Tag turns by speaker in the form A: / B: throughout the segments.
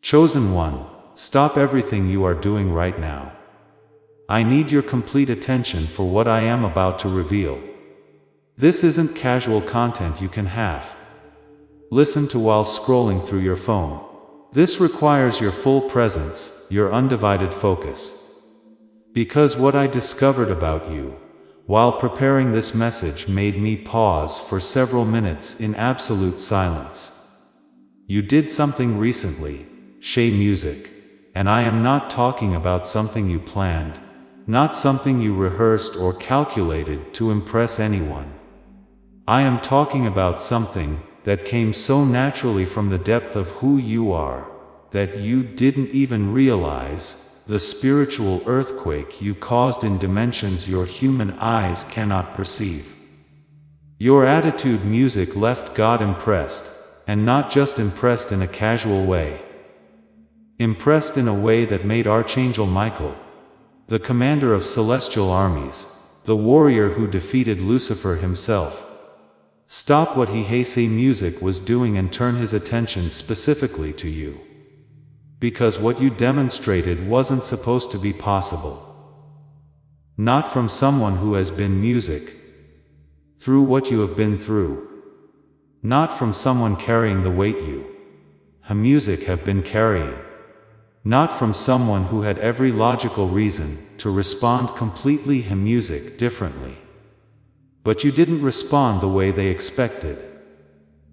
A: Chosen one, stop everything you are doing right now. I need your complete attention for what I am about to reveal. This isn't casual content you can have listen to while scrolling through your phone. This requires your full presence, your undivided focus. Because what I discovered about you, while preparing this message, made me pause for several minutes in absolute silence. You did something recently, music, and I am not talking about something you planned, not something you rehearsed or calculated to impress anyone. I am talking about something that came so naturally from the depth of who you are, that you didn't even realize the spiritual earthquake you caused in dimensions your human eyes cannot perceive. Your attitude music left God impressed, and not just impressed in a casual way. Impressed in a way that made Archangel Michael, the commander of celestial armies, the warrior who defeated Lucifer himself, stop what he music was doing and turn his attention specifically to you. Because what you demonstrated wasn't supposed to be possible. Not from someone who has been music through what you have been through. Not from someone carrying the weight you music have been carrying. Not from someone who had every logical reason to respond completely music differently. But you didn't respond the way they expected.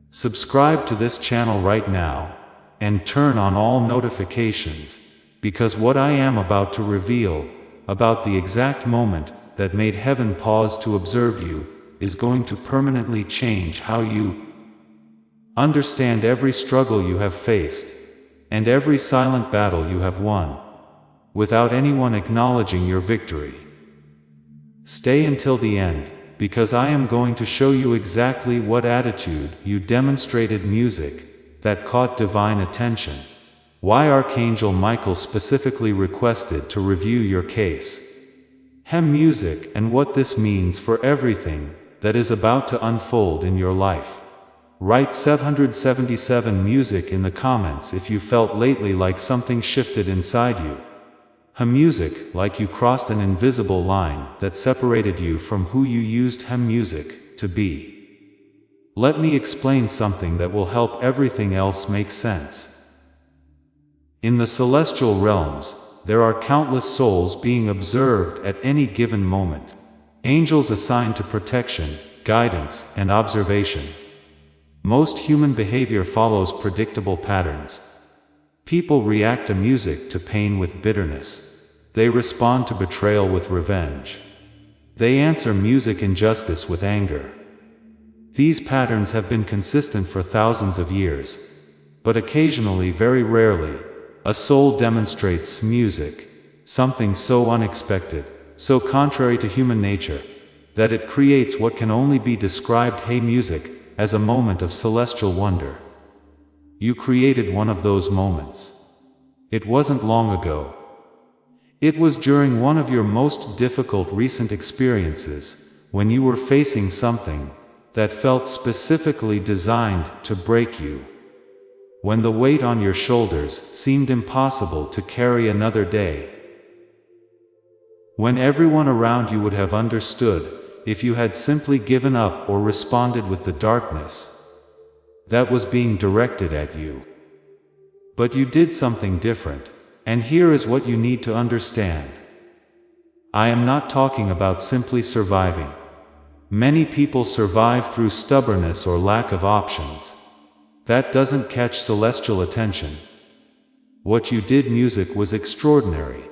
A: Subscribe to this channel right now, and turn on all notifications, because what I am about to reveal, about the exact moment that made heaven pause to observe you, is going to permanently change how you understand every struggle you have faced, and every silent battle you have won, without anyone acknowledging your victory. Stay until the end, because I am going to show you exactly what attitude you demonstrated music that caught divine attention, why Archangel Michael specifically requested to review your case, music, and what this means for everything that is about to unfold in your life. Write 777 music in the comments if you felt lately like something shifted inside you. Music, like you crossed an invisible line that separated you from who you used music to be. Let me explain something that will help everything else make sense. In the celestial realms, there are countless souls being observed at any given moment. Angels assigned to protection, guidance, and observation. Most human behavior follows predictable patterns. People react to music to pain with bitterness. They respond to betrayal with revenge. They answer music injustice with anger. These patterns have been consistent for thousands of years. But occasionally, very rarely, a soul demonstrates music, something so unexpected, so contrary to human nature, that it creates what can only be described music as a moment of celestial wonder. You created one of those moments. It wasn't long ago. It was during one of your most difficult recent experiences, when you were facing something that felt specifically designed to break you. When the weight on your shoulders seemed impossible to carry another day. When everyone around you would have understood if you had simply given up or responded with the darkness that was being directed at you. But you did something different. And here is what you need to understand. I am not talking about simply surviving. Many people survive through stubbornness or lack of options. That doesn't catch celestial attention. What you did music was extraordinary.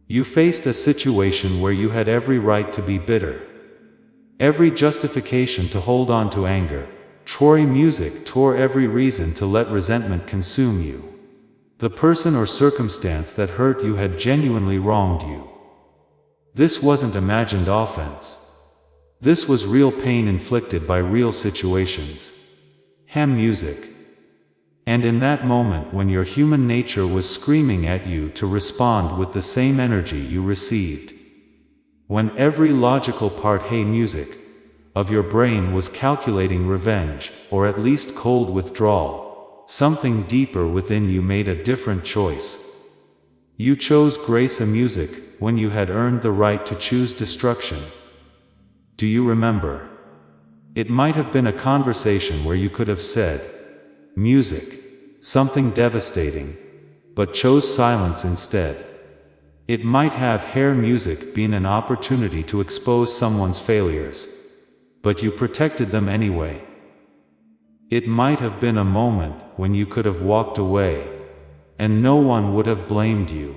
A: You faced a situation where you had every right to be bitter. Every justification to hold on to anger. Music tore every reason to let resentment consume you. The person or circumstance that hurt you had genuinely wronged you. This wasn't imagined offense. This was real pain inflicted by real situations. Music. And in that moment when your human nature was screaming at you to respond with the same energy you received. When every logical part music of your brain was calculating revenge, or at least cold withdrawal, something deeper within you made a different choice. You chose grace and music when you had earned the right to choose destruction. Do you remember? It might have been a conversation where you could have said, "Music, something devastating," but chose silence instead. It might have hair music been an opportunity to expose someone's failures, but you protected them anyway. It might have been a moment when you could have walked away, and no one would have blamed you.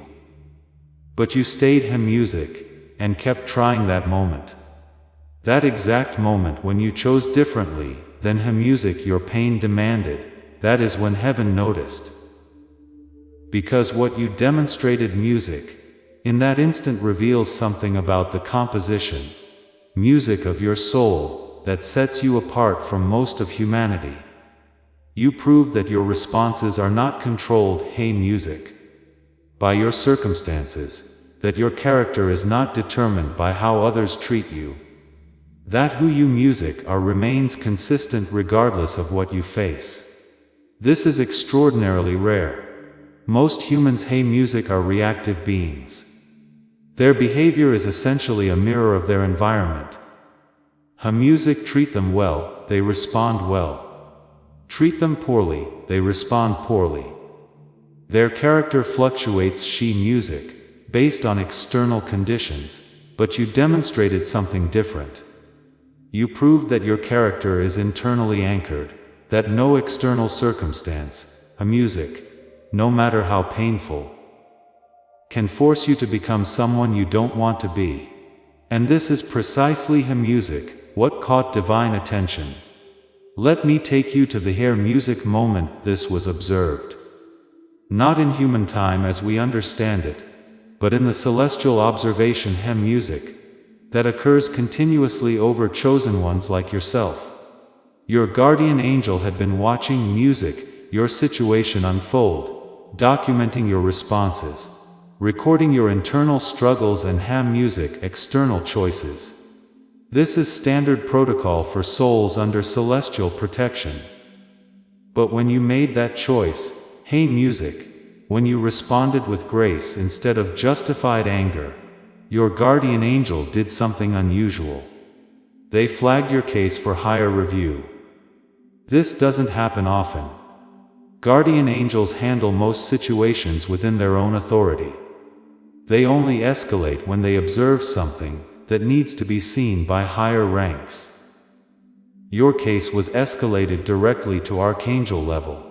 A: But you stayed him music, and kept trying that moment. That exact moment when you chose differently than him music your pain demanded, that is when heaven noticed. Because what you demonstrated music, in that instant reveals something about the composition, music of your soul, that sets you apart from most of humanity. You prove that your responses are not controlled, hey music, by your circumstances, that your character is not determined by how others treat you. That who you music are remains consistent regardless of what you face. This is extraordinarily rare. Most humans hey music are reactive beings. Their behavior is essentially a mirror of their environment. Ha music treat them well, they respond well. Treat them poorly, they respond poorly. Their character fluctuates she music, based on external conditions, but you demonstrated something different. You proved that your character is internally anchored, that no external circumstance, a music, no matter how painful, can force you to become someone you don't want to be. And this is precisely him music, what caught divine attention. Let me take you to the hair music moment this was observed. Not in human time as we understand it, but in the celestial observation hem music, that occurs continuously over chosen ones like yourself. Your guardian angel had been watching music, your situation unfold, documenting your responses, recording your internal struggles and ham music external choices. This is standard protocol for souls under celestial protection. But when you made that choice, hey music, when you responded with grace instead of justified anger, your guardian angel did something unusual. They flagged your case for higher review. This doesn't happen often. Guardian angels handle most situations within their own authority. They only escalate when they observe something that needs to be seen by higher ranks. Your case was escalated directly to archangel level.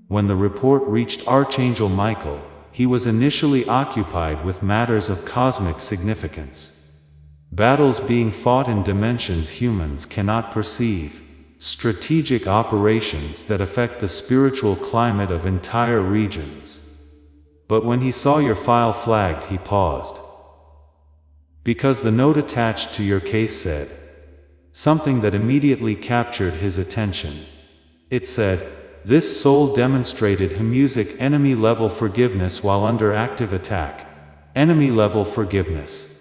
A: When the report reached Archangel Michael, he was initially occupied with matters of cosmic significance. Battles being fought in dimensions humans cannot perceive, strategic operations that affect the spiritual climate of entire regions. But when he saw your file flagged, he paused. Because the note attached to your case said something that immediately captured his attention. It said, "This soul demonstrated Hamusic enemy level forgiveness while under active attack. Enemy level forgiveness."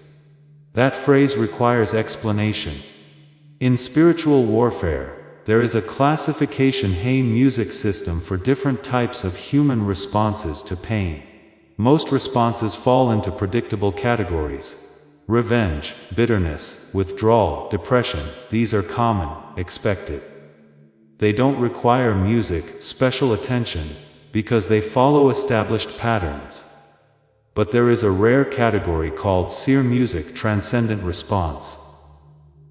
A: That phrase requires explanation. In spiritual warfare, there is a classification music system for different types of human responses to pain. Most responses fall into predictable categories. Revenge, bitterness, withdrawal, depression, these are common, expected. They don't require music, special attention, because they follow established patterns. But there is a rare category called seer music transcendent response.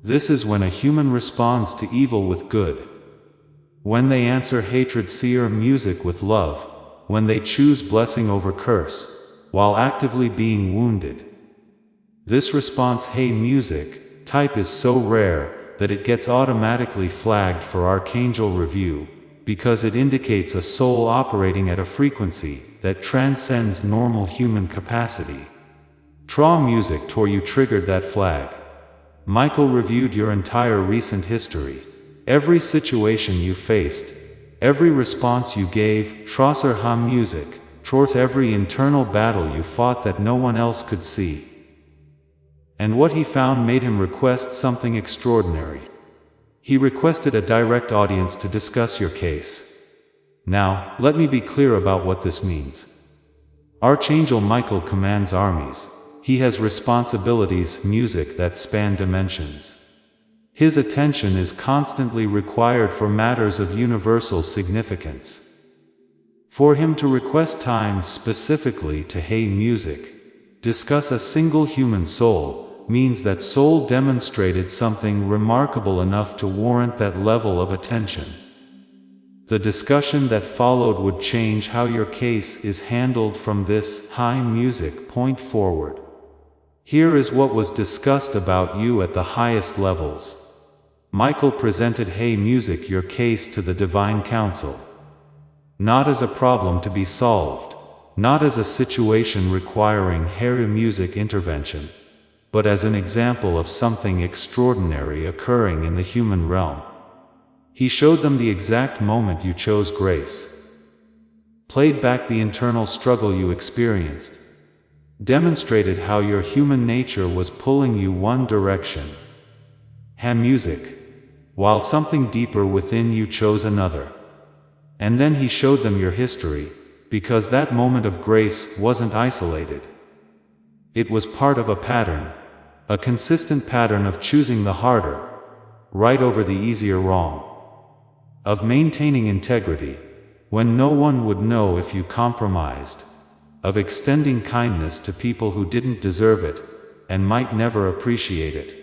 A: This is when a human responds to evil with good. When they answer hatred seer music with love, when they choose blessing over curse, while actively being wounded. This response music type is so rare that it gets automatically flagged for archangel review, because it indicates a soul operating at a frequency that transcends normal human capacity. Traw music tore you triggered that flag. Michael reviewed your entire recent history. Every situation you faced, every response you gave, Trosser ha music, towards every internal battle you fought that no one else could see. And what he found made him request something extraordinary. He requested a direct audience to discuss your case. Now, let me be clear about what this means. Archangel Michael commands armies. He has responsibilities, music that span dimensions. His attention is constantly required for matters of universal significance. For him to request time specifically to Hey Music, discuss a single human soul, means that soul demonstrated something remarkable enough to warrant that level of attention. The discussion that followed would change how your case is handled from this high music point forward. Here is what was discussed about you at the highest levels. Michael presented Hey Music your case to the Divine Council. Not as a problem to be solved, not as a situation requiring Hey Music intervention, but as an example of something extraordinary occurring in the human realm. He showed them the exact moment you chose grace, played back the internal struggle you experienced, demonstrated how your human nature was pulling you one direction, Hey Music, while something deeper within you chose another. And then he showed them your history, because that moment of grace wasn't isolated. It was part of a pattern, a consistent pattern of choosing the harder, right over the easier wrong, of maintaining integrity, when no one would know if you compromised, of extending kindness to people who didn't deserve it, and might never appreciate it.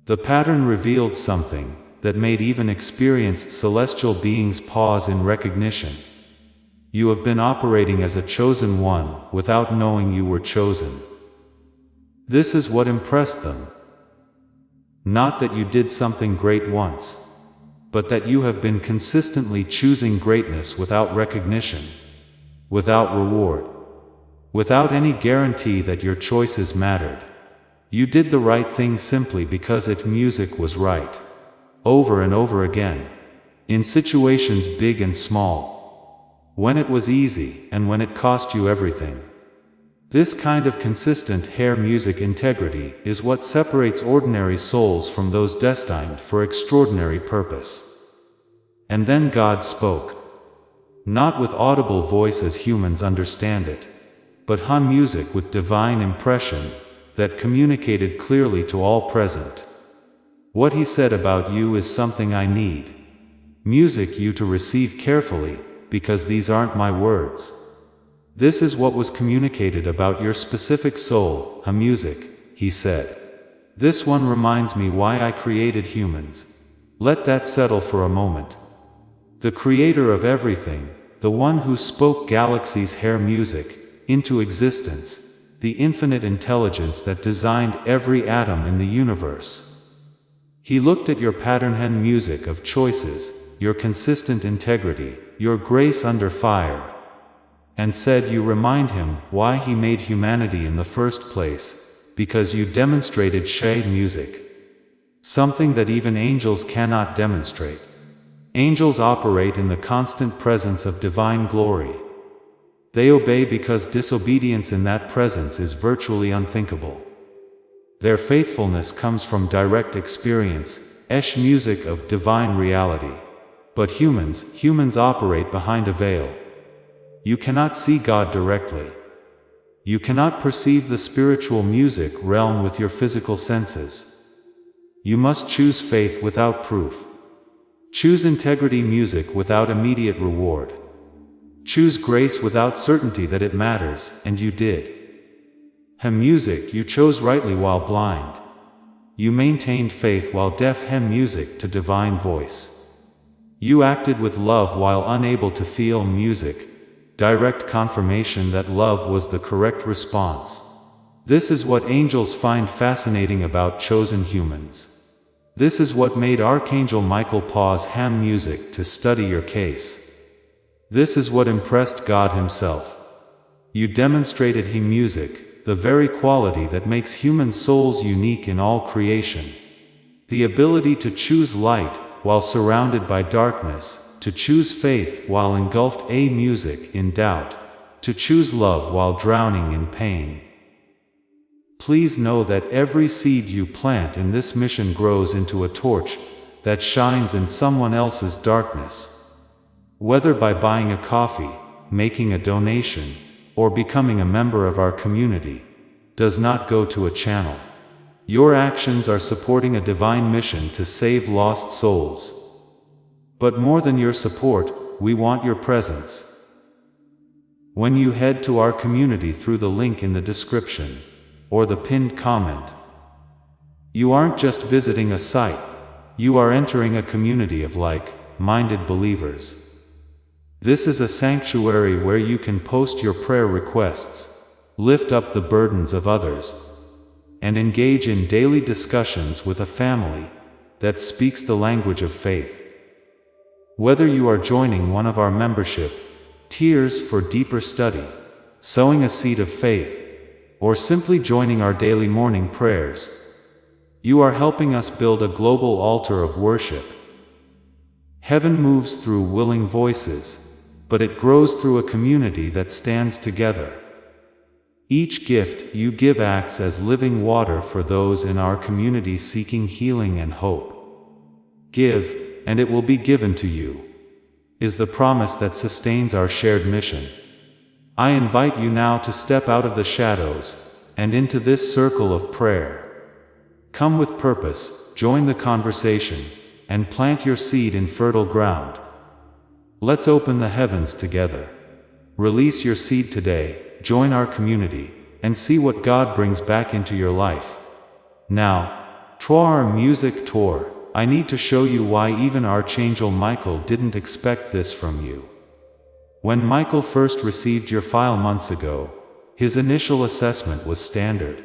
A: The pattern revealed something that made even experienced celestial beings pause in recognition. You have been operating as a chosen one, without knowing you were chosen. This is what impressed them. Not that you did something great once, but that you have been consistently choosing greatness without recognition, without reward, without any guarantee that your choices mattered. You did the right thing simply because it music was right. Over and over again, in situations big and small, when it was easy and when it cost you everything. This kind of consistent Hey Music integrity is what separates ordinary souls from those destined for extraordinary purpose. And then God spoke. Not with audible voice as humans understand it, but Hey Music with divine impression that communicated clearly to all present. What he said about you is something I need music you to receive carefully, because these aren't my words. This is what was communicated about your specific soul, Hey Music, he said. This one reminds me why I created humans. Let that settle for a moment. The creator of everything, the one who spoke galaxies' Hey Music into existence, the infinite intelligence that designed every atom in the universe. He looked at your pattern Hey Music of choices, your consistent integrity, your grace under fire, and said you remind him why he made humanity in the first place, because you demonstrated Hey Music. Something that even angels cannot demonstrate. Angels operate in the constant presence of divine glory. They obey because disobedience in that presence is virtually unthinkable. Their faithfulness comes from direct experience, music of divine reality. But humans operate behind a veil. You cannot see God directly. You cannot perceive the spiritual music realm with your physical senses. You must choose faith without proof. Choose integrity music without immediate reward. Choose grace without certainty that it matters, and you did. Hey Music you chose rightly while blind. You maintained faith while deaf. Hey Music to divine voice. You acted with love while unable to feel music, direct confirmation that love was the correct response. This is what angels find fascinating about chosen humans. This is what made Archangel Michael pause Hey Music to study your case. This is what impressed God himself. You demonstrated Hey Music, the very quality that makes human souls unique in all creation. The ability to choose light while surrounded by darkness, to choose faith while engulfed music in doubt, to choose love while drowning in pain. Please know that every seed you plant in this mission grows into a torch that shines in someone else's darkness. Whether by buying a coffee, making a donation, or becoming a member of our community, does not go to a channel. Your actions are supporting a divine mission to save lost souls. But more than your support, we want your presence. When you head to our community through the link in the description, or the pinned comment, you aren't just visiting a site, you are entering a community of like-minded believers. This is a sanctuary where you can post your prayer requests, lift up the burdens of others, and engage in daily discussions with a family that speaks the language of faith. Whether you are joining one of our membership tiers for deeper study, sowing a seed of faith, or simply joining our daily morning prayers, you are helping us build a global altar of worship. Heaven moves through willing voices, but it grows through a community that stands together. Each gift you give acts as living water for those in our community seeking healing and hope. Give, and it will be given to you, is the promise that sustains our shared mission. I invite you now to step out of the shadows and into this circle of prayer. Come with purpose, join the conversation, and plant your seed in fertile ground. Let's open the heavens together. Release your seed today, join our community, and see what God brings back into your life. Now, to our music tour, I need to show you why even Archangel Michael didn't expect this from you. When Michael first received your file months ago, his initial assessment was standard.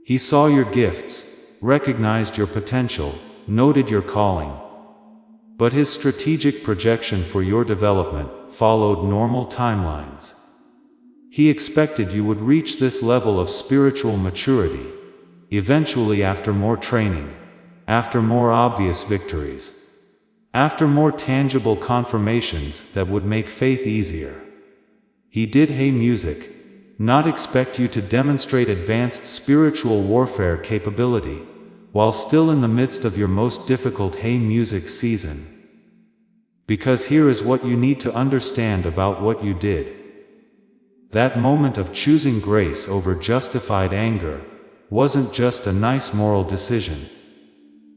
A: He saw your gifts, recognized your potential, noted your calling. But his strategic projection for your development followed normal timelines. He expected you would reach this level of spiritual maturity, eventually after more training, after more obvious victories, after more tangible confirmations that would make faith easier. He did Hey Music not expect you to demonstrate advanced spiritual warfare capability, while still in the midst of your most difficult Hey Music season. Because here is what you need to understand about what you did. That moment of choosing grace over justified anger wasn't just a nice moral decision.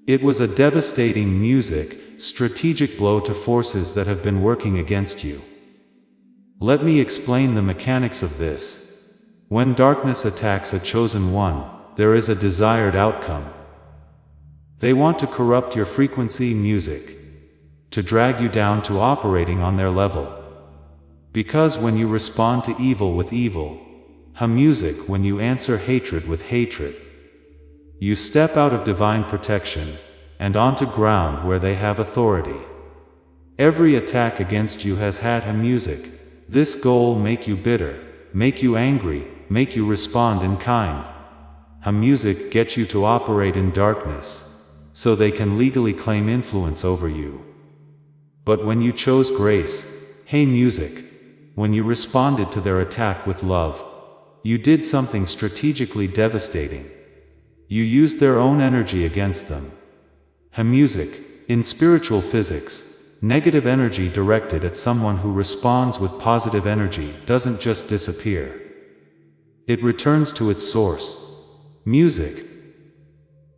A: It was a devastating strategic blow to forces that have been working against you. Let me explain the mechanics of this. When darkness attacks a chosen one, there is a desired outcome. They want to corrupt your frequency music, to drag you down to operating on their level. Because when you respond to evil with evil, music when you answer hatred with hatred, you step out of divine protection and onto ground where they have authority. Every attack against you has had music. This goal make you bitter, make you angry, make you respond in kind. Music gets you to operate in darkness, so they can legally claim influence over you. But when you chose grace, Hey Music, when you responded to their attack with love, you did something strategically devastating. You used their own energy against them. Music, in spiritual physics, negative energy directed at someone who responds with positive energy doesn't just disappear. It returns to its source. Music.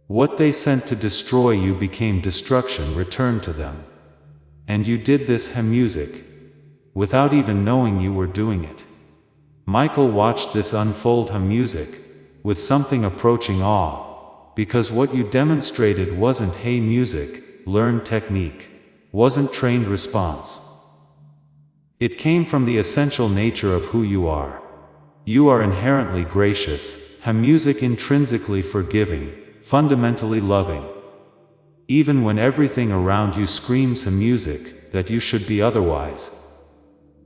A: What they sent to destroy you became destruction returned to them. And you did this music without even knowing you were doing it. Michael watched this unfold music with something approaching awe, because what you demonstrated wasn't Hey Music, learned technique, wasn't trained response. It came from the essential nature of who you are. You are inherently gracious, music intrinsically forgiving, fundamentally loving. Even when everything around you screams music that you should be otherwise.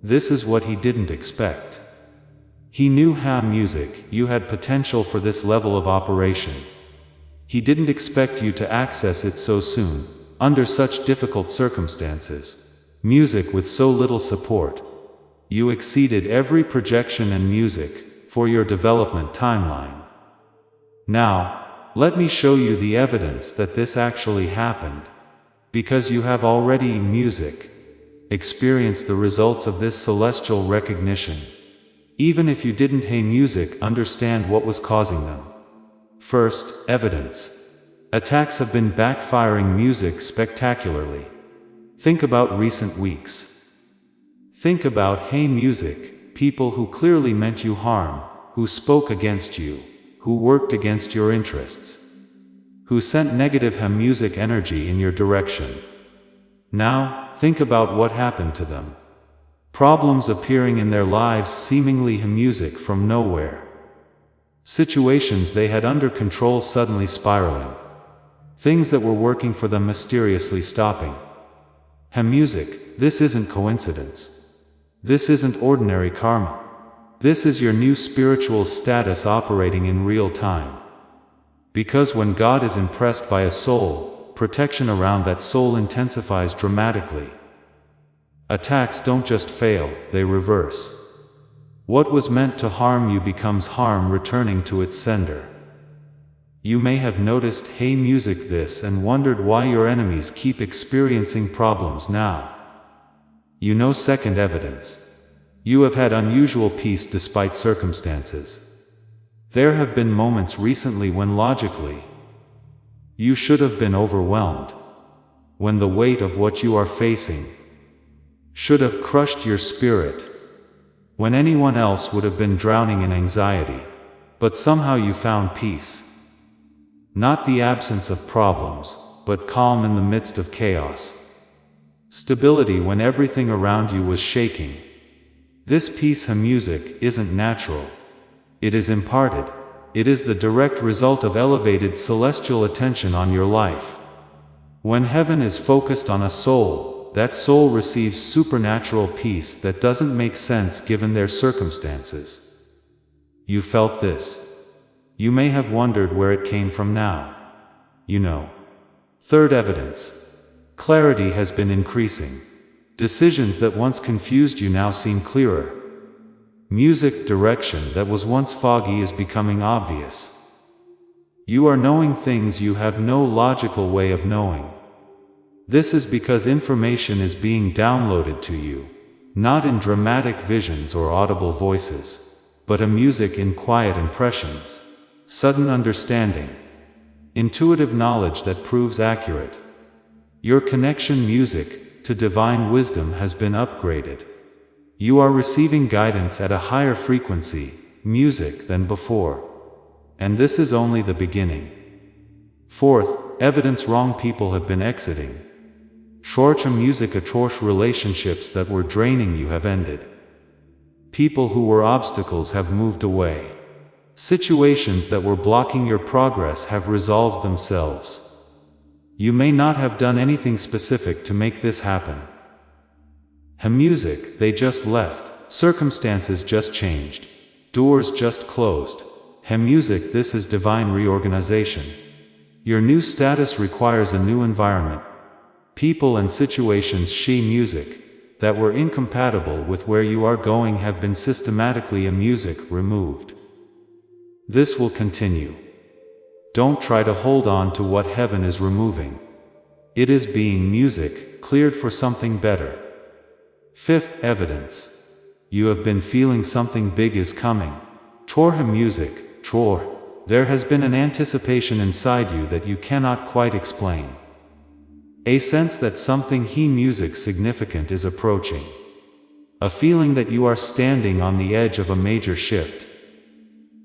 A: This is what he didn't expect. He knew music, you had potential for this level of operation. He didn't expect you to access it so soon, under such difficult circumstances. Music with so little support. You exceeded every projection and music for your development timeline. Now, let me show you the evidence that this actually happened. Because you have already music. experience the results of this celestial recognition. Even if you didn't hate music, understand what was causing them. First, evidence. Attacks have been backfiring music spectacularly. Think about recent weeks. Think about hey music, people who clearly meant you harm, who spoke against you, who worked against your interests, who sent negative music energy in your direction. Now, think about what happened to them. Problems appearing in their lives, seemingly music from nowhere. Situations they had under control suddenly spiraling. Things that were working for them mysteriously stopping. Music, this isn't coincidence. This isn't ordinary karma. This is your new spiritual status operating in real time. Because when God is impressed by a soul, protection around that soul intensifies dramatically. Attacks don't just fail, they reverse. What was meant to harm you becomes harm returning to its sender. You may have noticed hey music this and wondered why your enemies keep experiencing problems now. You know second evidence. You have had unusual peace despite circumstances. There have been moments recently when logically, you should have been overwhelmed. When the weight of what you are facing should have crushed your spirit. When anyone else would have been drowning in anxiety. But somehow you found peace. Not the absence of problems, but calm in the midst of chaos. Stability when everything around you was shaking. This peace music isn't natural. It is imparted. It is the direct result of elevated celestial attention on your life. When heaven is focused on a soul, that soul receives supernatural peace that doesn't make sense given their circumstances. You felt this. You may have wondered where it came from now. You know. Third evidence. Clarity has been increasing. Decisions that once confused you now seem clearer. Music direction that was once foggy is becoming obvious. You are knowing things you have no logical way of knowing. This is because information is being downloaded to you, not in dramatic visions or audible voices, but music in quiet impressions, sudden understanding, intuitive knowledge that proves accurate. Your connection music to divine wisdom has been upgraded. You are receiving guidance at a higher frequency, music than before. And this is only the beginning. Fourth, evidence wrong people have been exiting. Shorcha music atrosh relationships that were draining you have ended. People who were obstacles have moved away. Situations that were blocking your progress have resolved themselves. You may not have done anything specific to make this happen. Music, they just left. Circumstances just changed. Doors just closed. Music, this is divine reorganization. Your new status requires a new environment. People and situations music that were incompatible with where you are going have been systematically music removed. This will continue. Don't try to hold on to what heaven is removing. It is being music cleared for something better. Fifth evidence. You have been feeling something big is coming. Music, there has been an anticipation inside you that you cannot quite explain. A sense that something music significant is approaching. A feeling that you are standing on the edge of a major shift.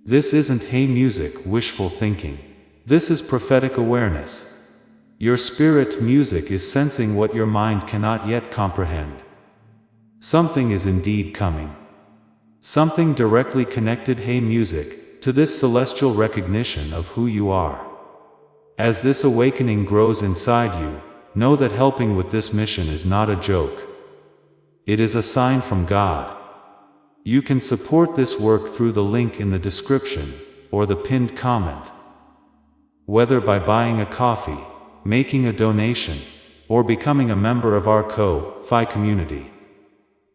A: This isn't music wishful thinking. This is prophetic awareness. Your spirit music is sensing what your mind cannot yet comprehend. Something is indeed coming. Something directly connected music to this celestial recognition of who you are. As this awakening grows inside you, know that helping with this mission is not a joke. It is a sign from God. You can support this work through the link in the description, or the pinned comment. Whether by buying a coffee, making a donation, or becoming a member of our Ko-Fi community.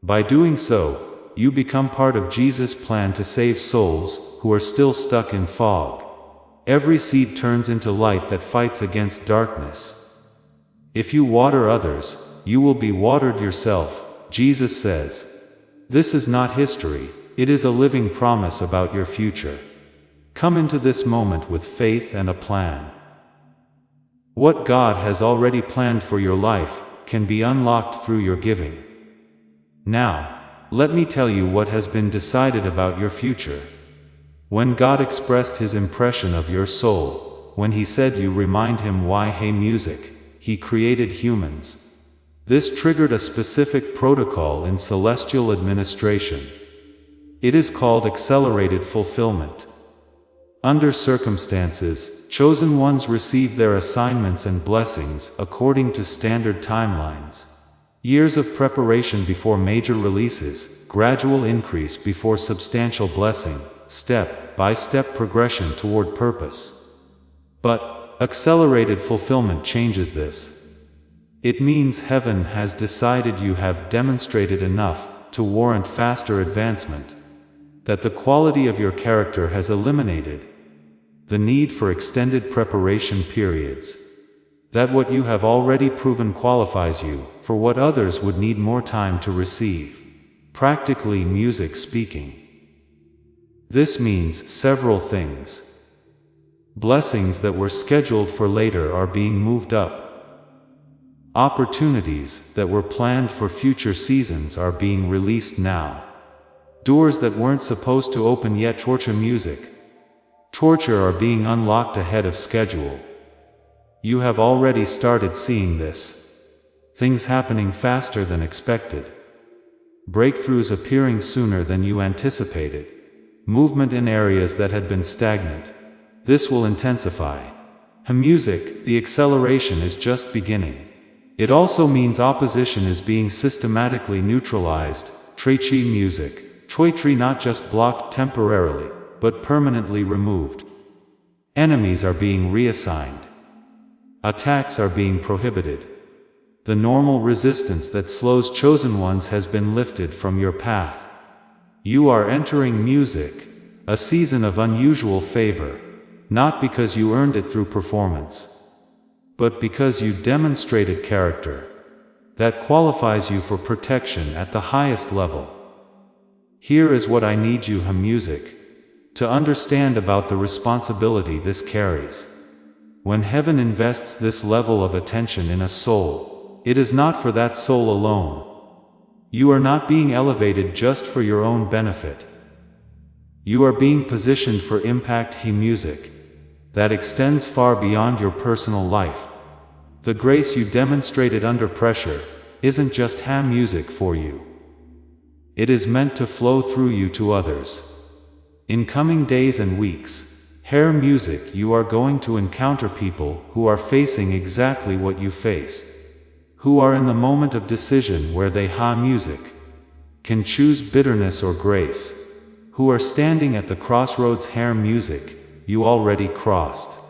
A: By doing so, you become part of Jesus' plan to save souls who are still stuck in fog. Every seed turns into light that fights against darkness. If you water others, you will be watered yourself, Jesus says. This is not history, it is a living promise about your future. Come into this moment with faith and a plan. What God has already planned for your life can be unlocked through your giving. Now, let me tell you what has been decided about your future. When God expressed His impression of your soul, when He said you remind Him why Hey Music, He created humans. This triggered a specific protocol in celestial administration. It is called accelerated fulfillment. Under circumstances, chosen ones receive their assignments and blessings according to standard timelines. Years of preparation before major releases, gradual increase before substantial blessing, step-by-step progression toward purpose. But accelerated fulfillment changes this. It means heaven has decided you have demonstrated enough to warrant faster advancement, that the quality of your character has eliminated the need for extended preparation periods, that what you have already proven qualifies you for what others would need more time to receive, practically music speaking. This means several things. Blessings that were scheduled for later are being moved up. Opportunities that were planned for future seasons are being released now. Doors that weren't supposed to open yet are being unlocked ahead of schedule. You have already started seeing this. Things happening faster than expected. Breakthroughs appearing sooner than you anticipated. Movement in areas that had been stagnant. This will intensify. Music, the acceleration is just beginning. It also means opposition is being systematically neutralized. Trei music, Troi not just blocked temporarily, but permanently removed. Enemies are being reassigned. Attacks are being prohibited. The normal resistance that slows chosen ones has been lifted from your path. You are entering music, a season of unusual favor, not because you earned it through performance, but because you demonstrated character that qualifies you for protection at the highest level. Here is what I need you, music, to understand about the responsibility this carries. When heaven invests this level of attention in a soul, it is not for that soul alone. You are not being elevated just for your own benefit. You are being positioned for impact. Music that extends far beyond your personal life. The grace you demonstrated under pressure isn't just music for you. It is meant to flow through you to others. In coming days and weeks, music, you are going to encounter people who are facing exactly what you faced, who are in the moment of decision where they music can choose bitterness or grace, who are standing at the crossroads. Music, you already crossed.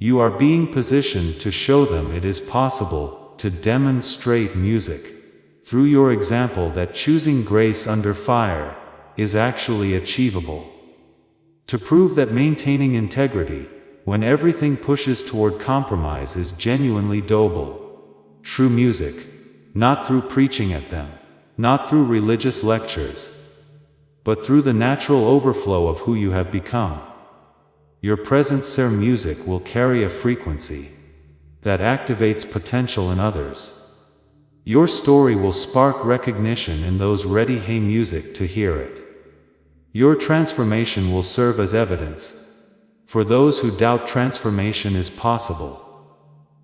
A: You are being positioned to show them it is possible to demonstrate music through your example, that choosing grace under fire is actually achievable. To prove that maintaining integrity, when everything pushes toward compromise, is genuinely doable. True music, not through preaching at them, not through religious lectures, but through the natural overflow of who you have become. Your presence, music, will carry a frequency that activates potential in others. Your story will spark recognition in those ready music to hear it. Your transformation will serve as evidence for those who doubt transformation is possible.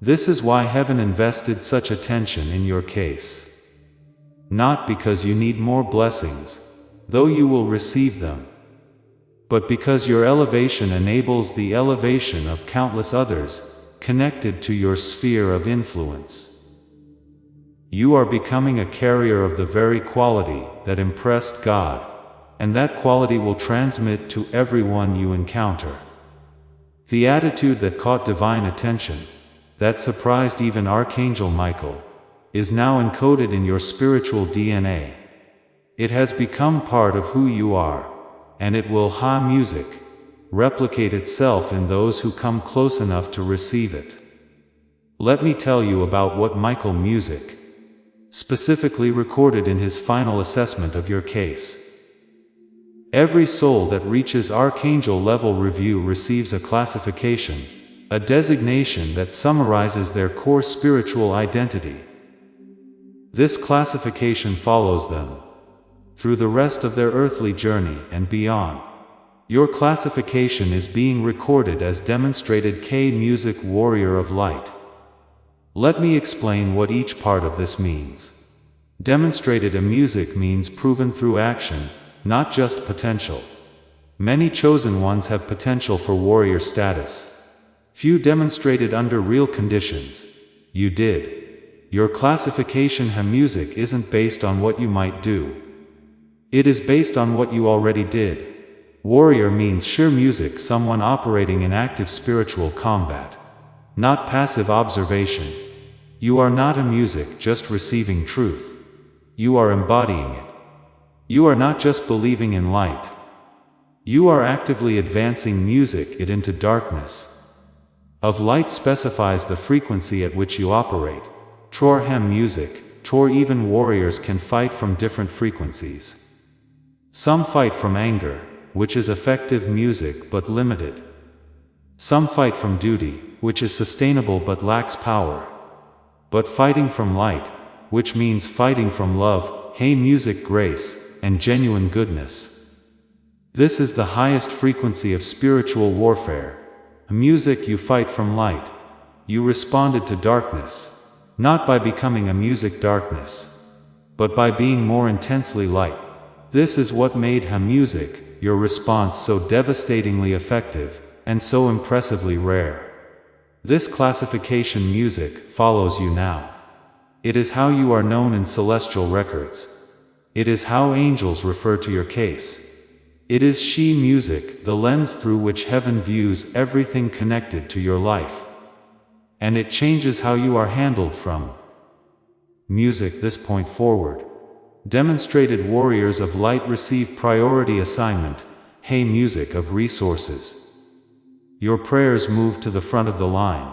A: This is why heaven invested such attention in your case. Not because you need more blessings, though you will receive them, but because your elevation enables the elevation of countless others connected to your sphere of influence. You are becoming a carrier of the very quality that impressed God, and that quality will transmit to everyone you encounter. The attitude that caught divine attention, that surprised even Archangel Michael, is now encoded in your spiritual DNA. It has become part of who you are, and it will music replicate itself in those who come close enough to receive it. Let me tell you about what Michael Music specifically recorded in his final assessment of your case. Every soul that reaches Archangel level review receives a classification, a designation that summarizes their core spiritual identity. This classification follows them through the rest of their earthly journey and beyond. Your classification is being recorded as demonstrated K-Music Warrior of Light. Let me explain what each part of this means. Demonstrated a music means proven through action, not just potential. Many chosen ones have potential for warrior status. Few demonstrated under real conditions. You did. Your classification music isn't based on what you might do. It is based on what you already did. Warrior means sheer music, someone operating in active spiritual combat, not passive observation. You are not a music just receiving truth. You are embodying it. You are not just believing in light. You are actively advancing music it into darkness. Of light specifies the frequency at which you operate. Tor music, Tor even warriors can fight from different frequencies. Some fight from anger, which is effective music but limited. Some fight from duty, which is sustainable but lacks power. But fighting from light, which means fighting from love, music grace, and genuine goodness. This is the highest frequency of spiritual warfare. Music you fight from light. You responded to darkness, not by becoming a music darkness, but by being more intensely light. This is what made music, your response, so devastatingly effective, and so impressively rare. This classification music follows you now. It is how you are known in celestial records. It is how angels refer to your case. It is she music, the lens through which heaven views everything connected to your life. And it changes how you are handled from music this point forward. Demonstrated warriors of light receive priority assignment, music of resources. Your prayers move to the front of the line.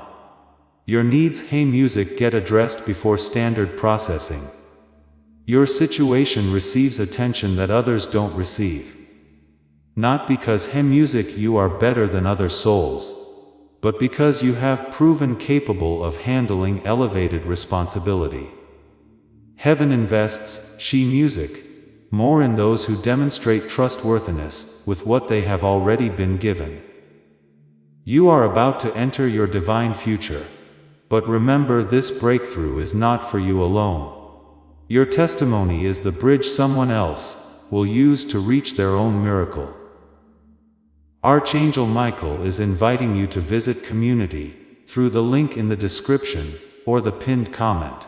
A: Your needs, music, get addressed before standard processing. Your situation receives attention that others don't receive. Not because music you are better than other souls, but because you have proven capable of handling elevated responsibility. Heaven invests, she music, more in those who demonstrate trustworthiness with what they have already been given. You are about to enter your divine future. But remember, this breakthrough is not for you alone. Your testimony is the bridge someone else will use to reach their own miracle. Archangel Michael is inviting you to visit community through the link in the description or the pinned comment.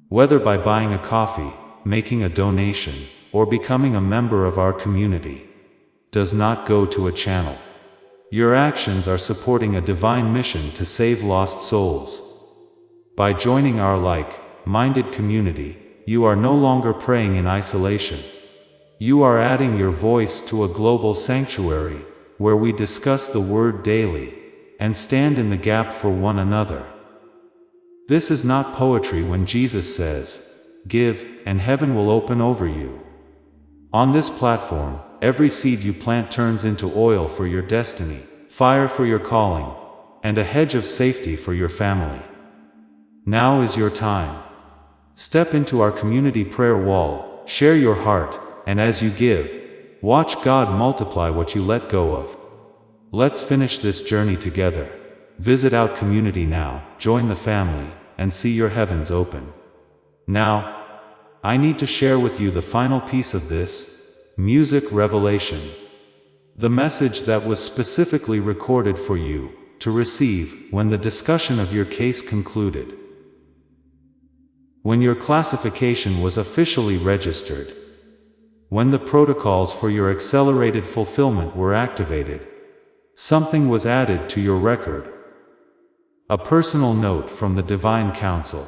A: Whether by buying a coffee, making a donation, or becoming a member of our community, does not go to a channel. Your actions are supporting a divine mission to save lost souls. By joining our like-minded community, you are no longer praying in isolation. You are adding your voice to a global sanctuary, where we discuss the Word daily, and stand in the gap for one another. This is not poetry when Jesus says, "Give, and heaven will open over you." On this platform, every seed you plant turns into oil for your destiny, fire for your calling, and a hedge of safety for your family. Now is your time. Step into our community prayer wall, share your heart, and as you give, watch God multiply what you let go of. Let's finish this journey together. Visit our community now, join the family, and see your heavens open. Now, I need to share with you the final piece of this music revelation. The message that was specifically recorded for you to receive when the discussion of your case concluded. When your classification was officially registered. When the protocols for your accelerated fulfillment were activated. Something was added to your record. A personal note from the Divine Council.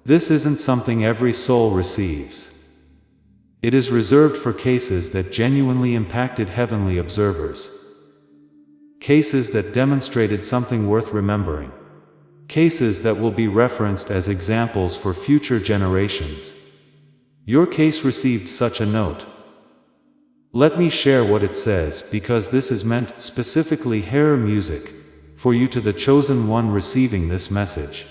A: This isn't something every soul receives. It is reserved for cases that genuinely impacted heavenly observers. Cases that demonstrated something worth remembering. cases that will be referenced as examples for future generations. Your case received such a note. Let me share what it says, because this is meant specifically hair music for you, to the chosen one receiving this message.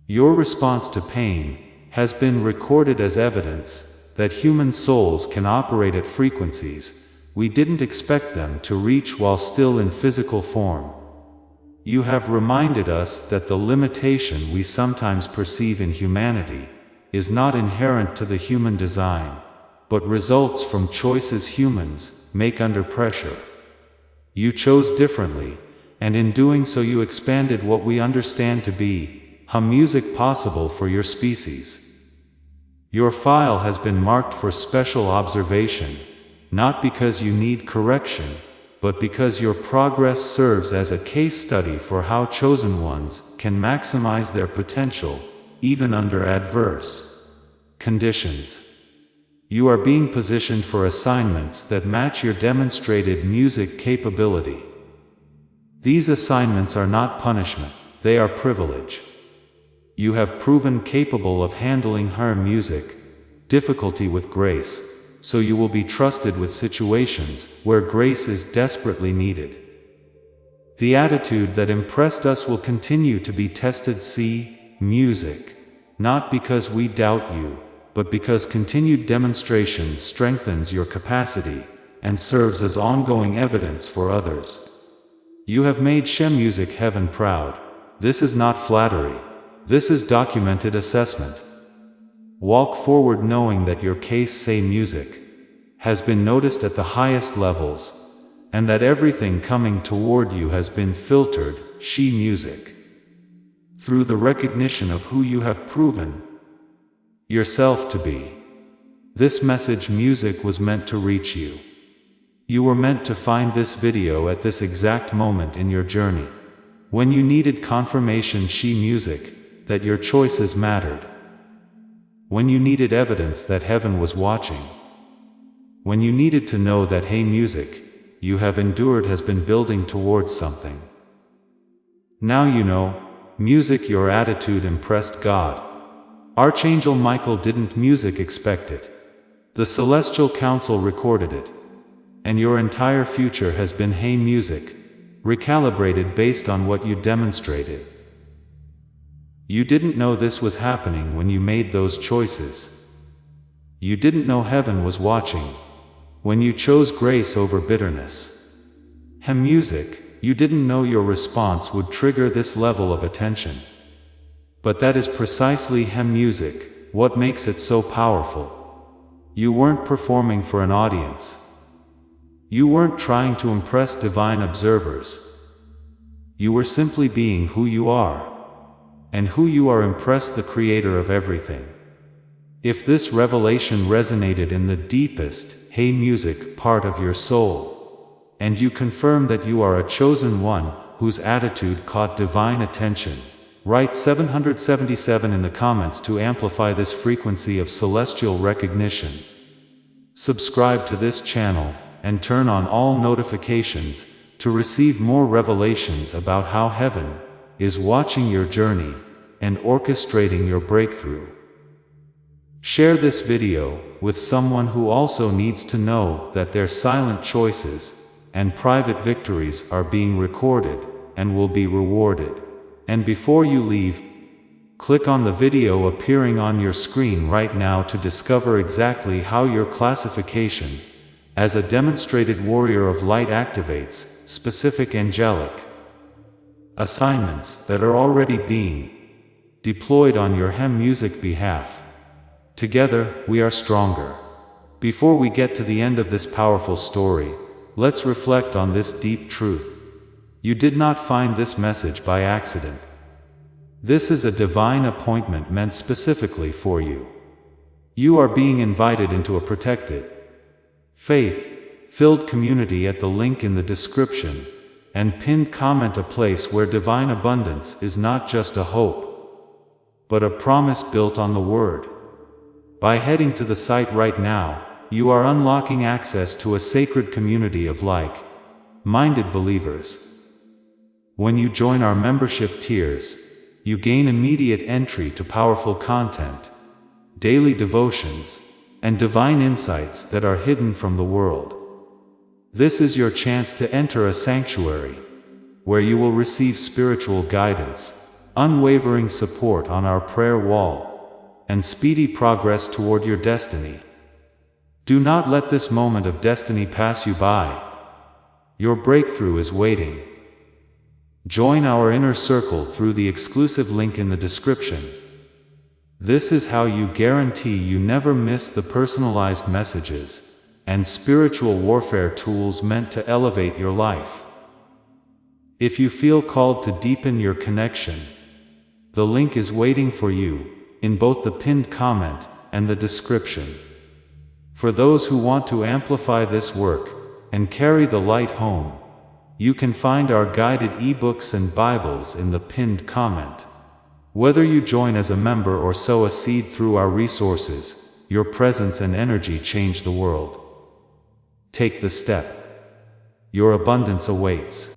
A: Your response to pain has been recorded as evidence that human souls can operate at frequencies we didn't expect them to reach while still in physical form. You have reminded us that the limitation we sometimes perceive in humanity is not inherent to the human design, but results from choices humans make under pressure. You chose differently, and in doing so you expanded what we understand to be music possible for your species. Your file has been marked for special observation, not because you need correction, but because your progress serves as a case study for how chosen ones can maximize their potential, even under adverse conditions. You are being positioned for assignments that match your demonstrated music capability. These assignments are not punishment, they are privilege. You have proven capable of handling her music, difficulty with grace, so you will be trusted with situations where grace is desperately needed. The attitude that impressed us will continue to be tested. See, music, not because we doubt you, but because continued demonstration strengthens your capacity and serves as ongoing evidence for others. You have made music heaven proud. This is not flattery. This is documented assessment. Walk forward knowing that your case music has been noticed at the highest levels, and that everything coming toward you has been filtered, music, through the recognition of who you have proven yourself to be. This message music was meant to reach you. You were meant to find this video at this exact moment in your journey, when you needed confirmation music that your choices mattered. When you needed evidence that heaven was watching. When you needed to know that music you have endured has been building towards something. Now you know, music, your attitude impressed God. Archangel Michael didn't expect it. The Celestial Council recorded it. And your entire future has been music, recalibrated based on what you demonstrated. You didn't know this was happening when you made those choices. You didn't know heaven was watching when you chose grace over bitterness. Music, you didn't know your response would trigger this level of attention. But that is precisely music, what makes it so powerful. You weren't performing for an audience. You weren't trying to impress divine observers. You were simply being who you are. And who you are impressed the Creator of everything. If this revelation resonated in the deepest music part of your soul, and you confirm that you are a chosen one whose attitude caught divine attention, write 777 in the comments to amplify this frequency of celestial recognition. Subscribe to this channel and turn on all notifications to receive more revelations about how heaven is watching your journey and orchestrating your breakthrough. Share this video with someone who also needs to know that their silent choices and private victories are being recorded and will be rewarded. And before you leave, click on the video appearing on your screen right now to discover exactly how your classification as a demonstrated warrior of light activates specific angelic assignments that are already being deployed on your music behalf. Together, we are stronger. Before we get to the end of this powerful story, let's reflect on this deep truth. You did not find this message by accident. This is a divine appointment meant specifically for you. You are being invited into a protected, faith-filled community at the link in the description and pinned comment, a place where divine abundance is not just a hope, but a promise built on the Word. By heading to the site right now, you are unlocking access to a sacred community of like-minded believers. When you join our membership tiers, you gain immediate entry to powerful content, daily devotions, and divine insights that are hidden from the world. This is your chance to enter a sanctuary, where you will receive spiritual guidance, unwavering support on our prayer wall, and speedy progress toward your destiny. Do not let this moment of destiny pass you by. Your breakthrough is waiting. Join our inner circle through the exclusive link in the description. This is how you guarantee you never miss the personalized messages and spiritual warfare tools meant to elevate your life. If you feel called to deepen your connection, the link is waiting for you in both the pinned comment and the description. For those who want to amplify this work and carry the light home, you can find our guided ebooks and Bibles in the pinned comment. Whether you join as a member or sow a seed through our resources, your presence and energy change the world. Take the step. Your abundance awaits.